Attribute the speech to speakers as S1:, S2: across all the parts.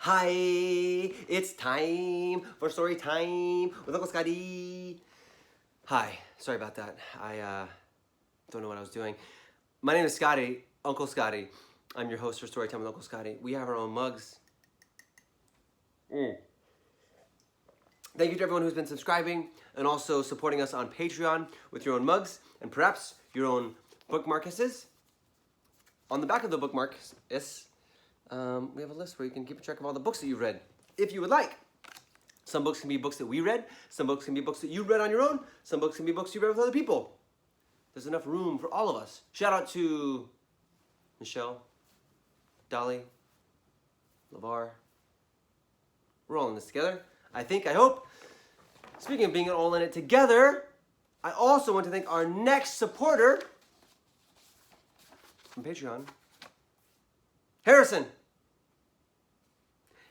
S1: Hi, it's time for story time with Uncle Scotty. Hi, sorry about that. I don't know what I was doing. My name is Scotty, Uncle Scotty. I'm your host for Storytime with Uncle Scotty. We have our own mugs. Thank you to everyone who's been subscribing and also supporting us on Patreon with your own mugs and perhaps your own bookmarkuses. On the back of the bookmarks, we have a list where you can keep track of all the books that you've read, if you would like. Some books can be books that we read. Some books can be books that you read on your own. Some books can be books you read with other people. There's enough room for all of us. Shout out to Michelle, Dolly, LeVar. We're all in this together. I hope. Speaking of being all in it together, I also want to thank our next supporter from Patreon, Harrison.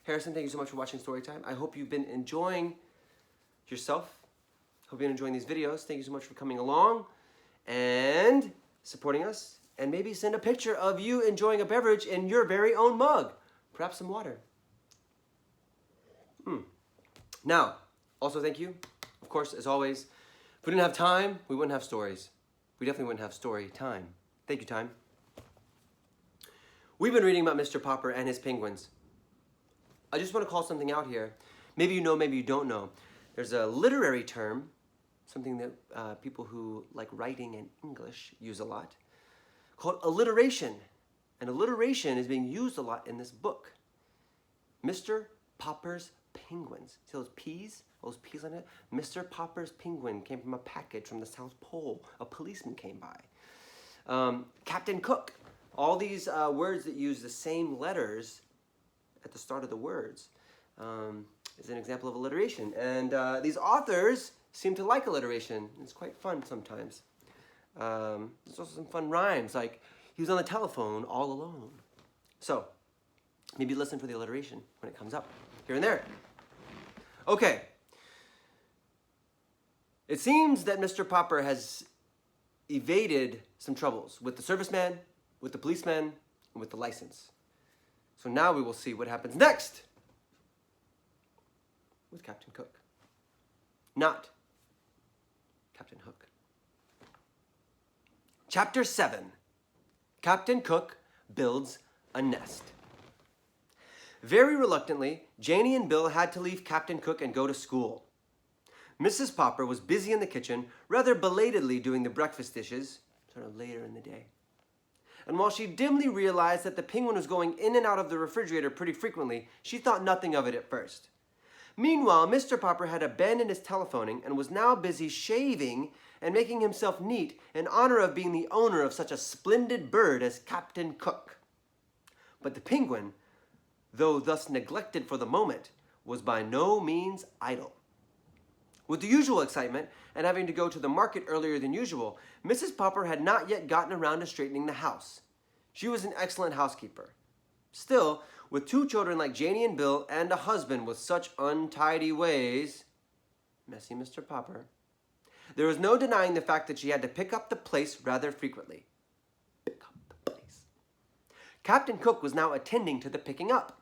S1: Harrison, thank you so much for watching Storytime. I hope you've been enjoying yourself. Hope you've been enjoying these videos. Thank you so much for coming along and supporting us. And maybe send a picture of you enjoying a beverage in your very own mug. Perhaps some water. Now, also thank you. Of course, as always, if we didn't have time, we wouldn't have stories. We definitely wouldn't have story time. Thank you, time. We've been reading about Mr. Popper and his penguins. I just want to call something out here. Maybe you know, maybe you don't know. There's a literary term, something that people who like writing in English use a lot, called alliteration. And alliteration is being used a lot in this book. Mr. Popper's penguins. See those P's? Those P's on it? Mr. Popper's penguin came from a package from the South Pole. A policeman came by. Captain Cook. All these words that use the same letters at the start of the words is an example of alliteration. And these authors seem to like alliteration. It's quite fun sometimes. There's also some fun rhymes, like he was on the telephone all alone. So maybe listen for the alliteration when it comes up here and there. Okay. It seems that Mr. Popper has evaded some troubles with the serviceman, with the policeman, and with the license. So now we will see what happens next with Captain Cook. Not Captain Hook. Chapter 7. Captain Cook builds a nest. Very reluctantly, Janie and Bill had to leave Captain Cook and go to school. Mrs. Popper was busy in the kitchen, rather belatedly doing the breakfast dishes, sort of later in the day. And while she dimly realized that the penguin was going in and out of the refrigerator pretty frequently, she thought nothing of it at first. Meanwhile, Mr. Popper had abandoned his telephoning and was now busy shaving and making himself neat in honor of being the owner of such a splendid bird as Captain Cook. But the penguin, though thus neglected for the moment, was by no means idle. With the usual excitement and having to go to the market earlier than usual, Mrs. Popper had not yet gotten around to straightening the house. She was an excellent housekeeper. Still, with two children like Janie and Bill and a husband with such untidy ways, messy Mr. Popper, there was no denying the fact that she had to pick up the place rather frequently. Pick up the place. Captain Cook was now attending to the picking up.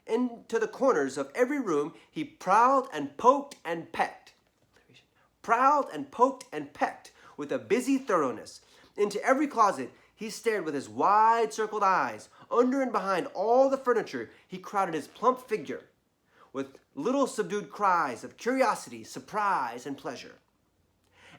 S1: Into the corners of every room, he prowled and poked and pecked. Prowled and poked and pecked with a busy thoroughness. Into every closet, he stared with his wide-circled eyes. Under and behind all the furniture, he crowded his plump figure with little subdued cries of curiosity, surprise, and pleasure.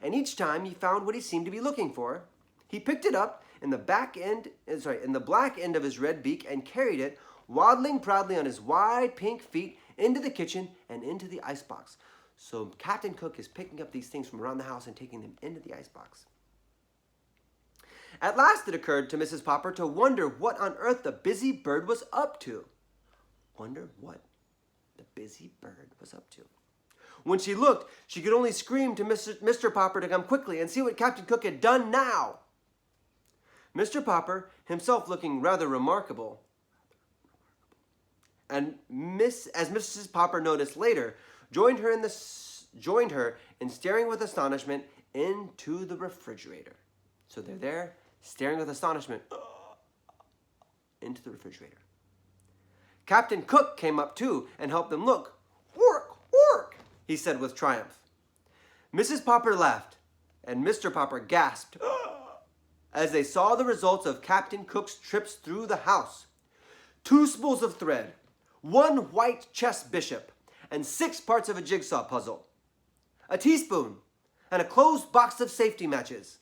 S1: And each time he found what he seemed to be looking for, he picked it up in the black end of his red beak and carried it, waddling proudly on his wide pink feet, into the kitchen and into the icebox. So Captain Cook is picking up these things from around the house and taking them into the icebox. At last it occurred to Mrs. Popper to wonder what on earth the busy bird was up to. Wonder what the busy bird was up to. When she looked, she could only scream to Mr. Popper to come quickly and see what Captain Cook had done now. Mr. Popper, himself looking rather remarkable, and as Mrs. Popper noticed later, joined her in staring with astonishment into the refrigerator. So they're there, staring with astonishment into the refrigerator. Captain Cook came up too and helped them look. "Work, work," he said with triumph. Mrs. Popper laughed, and Mr. Popper gasped as they saw the results of Captain Cook's trips through the house. 2 spools of thread, 1 white chess bishop, and 6 parts of a jigsaw puzzle. A teaspoon, and a closed box of safety matches.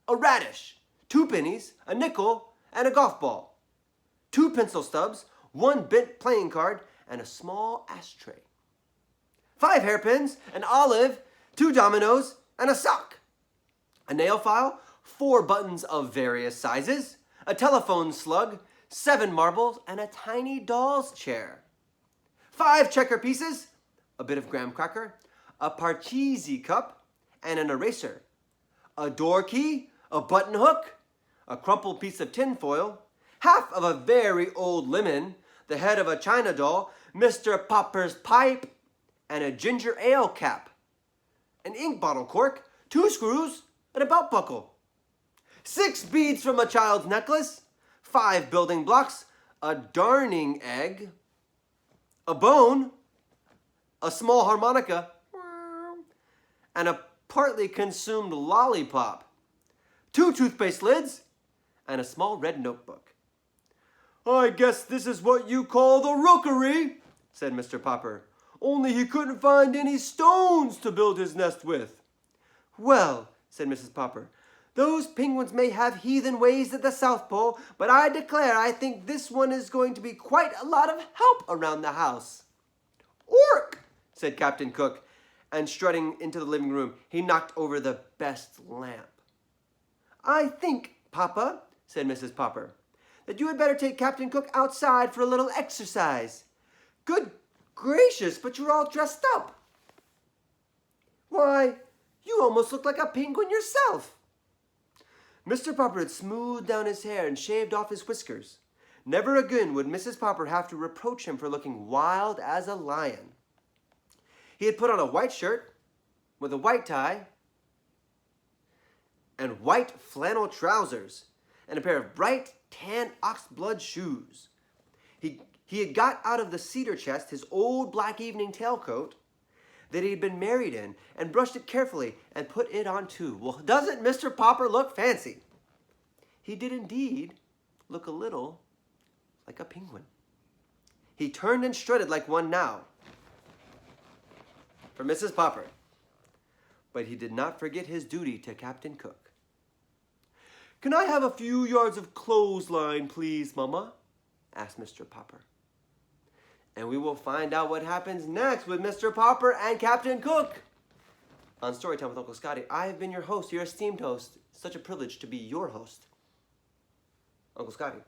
S1: A radish, 2 pennies, a nickel, and a golf ball. 2 pencil stubs, 1 bent playing card, and a small ashtray. 5 hairpins, an olive, 2 dominoes, and a sock. A nail file, 4 buttons of various sizes, a telephone slug, 7 marbles, and a tiny doll's chair. 5 checker pieces, a bit of graham cracker, a Parcheesi cup, and an eraser. A door key, a button hook, a crumpled piece of tin foil, half of a very old lemon, the head of a china doll, Mr. Popper's pipe, and a ginger ale cap. An ink bottle cork, 2 screws, and a belt buckle. 6 beads from a child's necklace, 5 building blocks, a darning egg, a bone, a small harmonica, and a partly consumed lollipop, 2 toothpaste lids, and a small red notebook. "I guess this is what you call the rookery," said Mr. Popper. "Only he couldn't find any stones to build his nest with." "Well," said Mrs. Popper, "those penguins may have heathen ways at the South Pole, but I declare I think this one is going to be quite a lot of help around the house." "Ork," said Captain Cook, and strutting into the living room, he knocked over the best lamp. "I think, Papa," said Mrs. Popper, "that you had better take Captain Cook outside for a little exercise." "Good gracious, but you're all dressed up." "Why, you almost look like a penguin yourself." Mr. Popper had smoothed down his hair and shaved off his whiskers. Never again would Mrs. Popper have to reproach him for looking wild as a lion. He had put on a white shirt with a white tie and white flannel trousers and a pair of bright tan oxblood shoes. He had got out of the cedar chest his old black evening tailcoat that he had been married in and brushed it carefully and put it on too. Well, doesn't Mr. Popper look fancy? He did indeed look a little like a penguin. He turned and strutted like one now for Mrs. Popper, but he did not forget his duty to Captain Cook. "Can I have a few yards of clothesline, please, Mama?" asked Mr. Popper. And we will find out what happens next with Mr. Popper and Captain Cook on Storytime with Uncle Scotty. I have been your host, your esteemed host. Such a privilege to be your host, Uncle Scotty.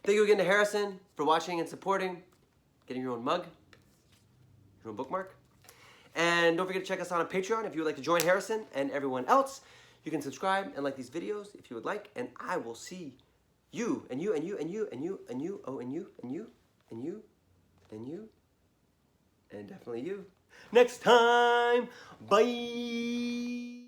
S1: Thank you again to Harrison for watching and supporting, getting your own mug, your own bookmark. And don't forget to check us out on Patreon if you would like to join Harrison and everyone else. You can subscribe and like these videos if you would like, and I will see you and you and you and you and you and you, oh, and you and you and you and you and definitely you next time. Bye.